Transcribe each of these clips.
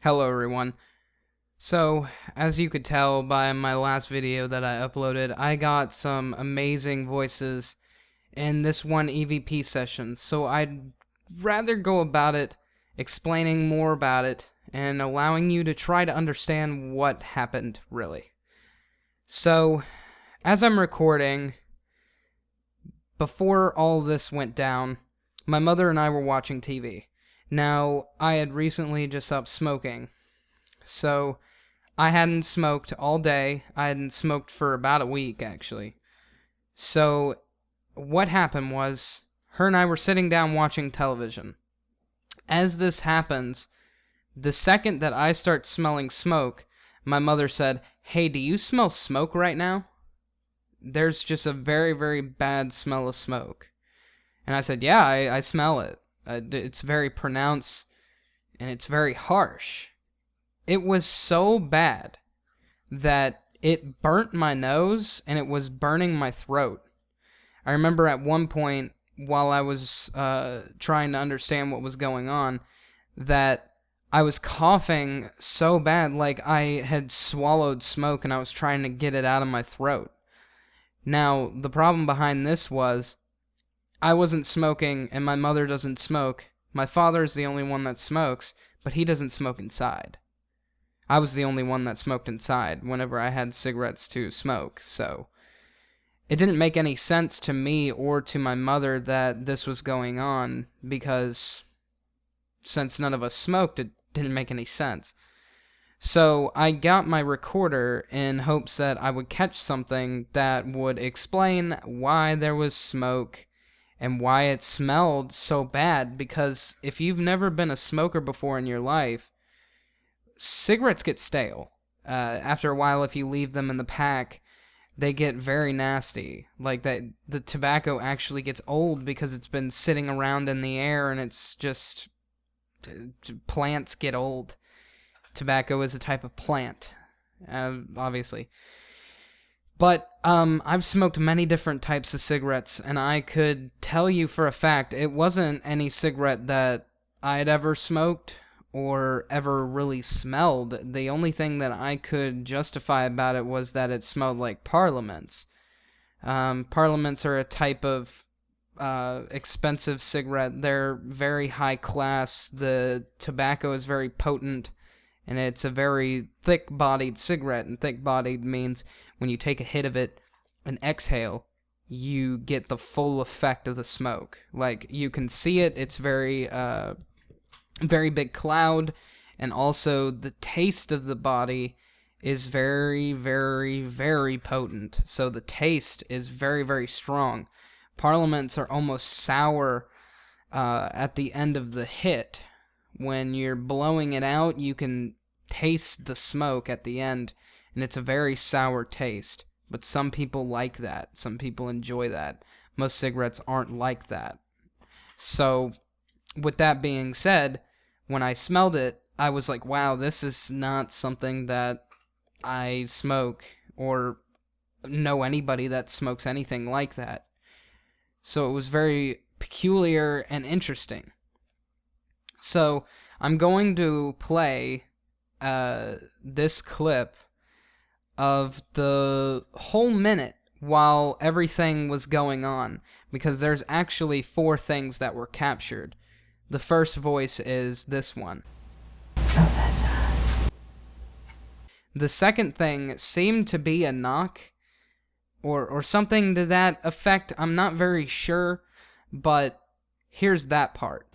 Hello everyone. So, as you could tell by my last video that I uploaded, I got some amazing voices in this one EVP session, so I'd rather go about it explaining more about it and allowing you to try to understand what happened, really. So, as I'm recording, before all this went down, my mother and I were watching TV. Now, I had recently just stopped smoking, so I hadn't smoked all day. I hadn't smoked for about a week, actually. So, what happened was, her and I were sitting down watching television. As this happens, the second that I start smelling smoke, my mother said, "Hey, do you smell smoke right now? There's just a very, very bad smell of smoke." And I said, "Yeah, I smell it. It's very pronounced, and it's very harsh." It was so bad that it burnt my nose and it was burning my throat. I remember at one point, while I was trying to understand what was going on, that I was coughing so bad, like I had swallowed smoke and I was trying to get it out of my throat. Now, the problem behind this was, I wasn't smoking and my mother doesn't smoke. My father's the only one that smokes, but he doesn't smoke inside. I was the only one that smoked inside whenever I had cigarettes to smoke, so it didn't make any sense to me or to my mother that this was going on, because since none of us smoked, it didn't make any sense. So I got my recorder in hopes that I would catch something that would explain why there was smoke and why it smelled so bad, because if you've never been a smoker before in your life, cigarettes get stale. After a while, if you leave them in the pack, they get very nasty. Like that, the tobacco actually gets old because it's been sitting around in the air, and it's just plants get old. Tobacco is a type of plant, obviously. But I've smoked many different types of cigarettes, and I could tell you for a fact it wasn't any cigarette that I'd ever smoked or ever really smelled. The only thing that I could justify about it was that it smelled like Parliaments. Parliaments are a type of expensive cigarette. They're very high class. The tobacco is very potent, and it's a very thick-bodied cigarette. And thick-bodied means when you take a hit of it and exhale, you get the full effect of the smoke. Like, you can see it. It's very big cloud, and also the taste of the body is very, very, very potent. So the taste is very, very strong. Parliaments are almost sour at the end of the hit. When you're blowing it out, you can taste the smoke at the end, and it's a very sour taste. But some people like that. Some people enjoy that. Most cigarettes aren't like that. So, with that being said, when I smelled it, I was like, wow, this is not something that I smoke or know anybody that smokes anything like that. So it was very peculiar and interesting. So I'm going to play this clip of the whole minute while everything was going on, because there's actually 4 things that were captured. The first voice is this one. The second thing seemed to be a knock, or something to that effect. I'm not very sure, but here's that part.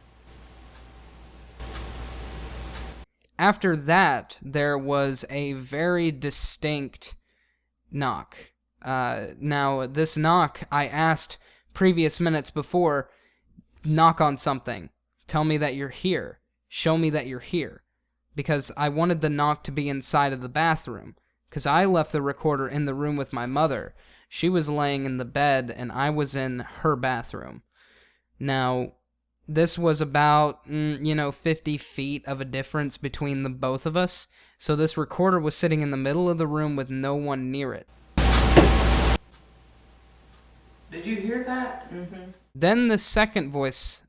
After that, there was a very distinct knock. Now, this knock, I asked previous minutes before, knock on something. Tell me that you're here. Show me that you're here. Because I wanted the knock to be inside of the bathroom. Because I left the recorder in the room with my mother. She was laying in the bed, and I was in her bathroom. Now, this was about, 50 feet of a difference between the both of us. So this recorder was sitting in the middle of the room with no one near it. Did you hear that? Mm-hmm. Then the second voice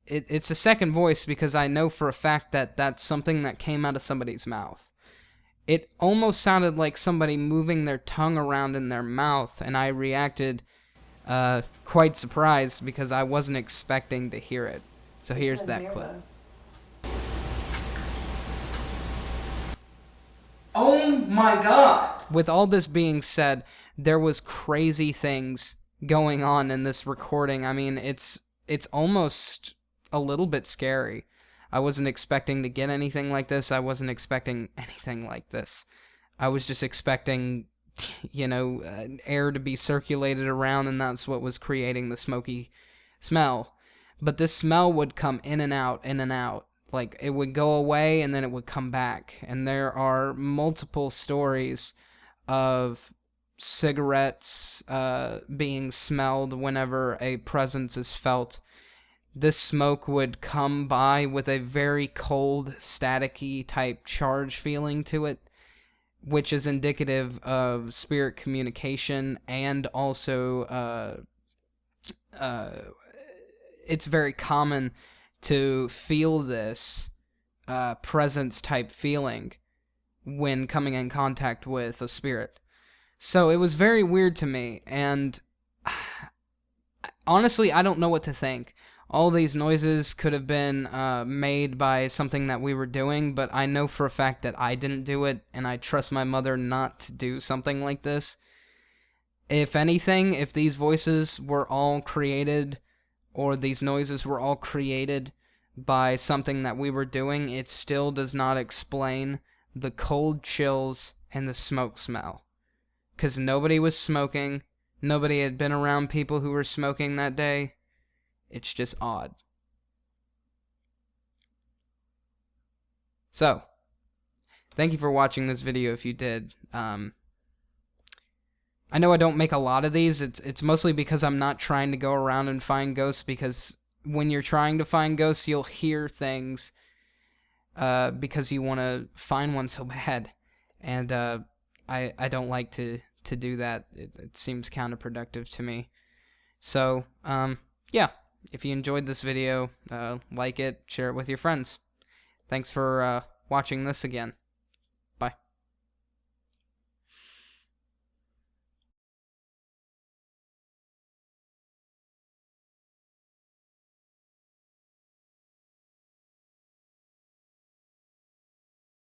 it's a second voice because I know for a fact that that's something that came out of somebody's mouth. It almost sounded like somebody moving their tongue around in their mouth, and I reacted quite surprised because I wasn't expecting to hear it. So here's that clip. Oh my god! With all this being said, there was crazy things going on in this recording. I mean, it's almost a little bit scary. I wasn't expecting to get anything like this. I wasn't expecting anything like this. I was just expecting, air to be circulated around, and that's what was creating the smoky smell. But this smell would come in and out, in and out. Like, it would go away, and then it would come back. And there are multiple stories of cigarettes being smelled whenever a presence is felt. This smoke would come by with a very cold, staticky type charge feeling to it, which is indicative of spirit communication, and also it's very common to feel this presence type feeling when coming in contact with a spirit. So it was very weird to me, and honestly, I don't know what to think. All these noises could have been made by something that we were doing, but I know for a fact that I didn't do it, and I trust my mother not to do something like this. If anything, if these voices were all created, or these noises were all created by something that we were doing, it still does not explain the cold chills and the smoke smell. Because nobody was smoking, nobody had been around people who were smoking that day. It's just odd. So, thank you for watching this video if you did. I know I don't make a lot of these. It's mostly because I'm not trying to go around and find ghosts, because when you're trying to find ghosts, you'll hear things because you want to find one so bad. And I don't like to do that. It seems counterproductive to me. So, yeah. If you enjoyed this video, like it, share it with your friends. Thanks for watching this again.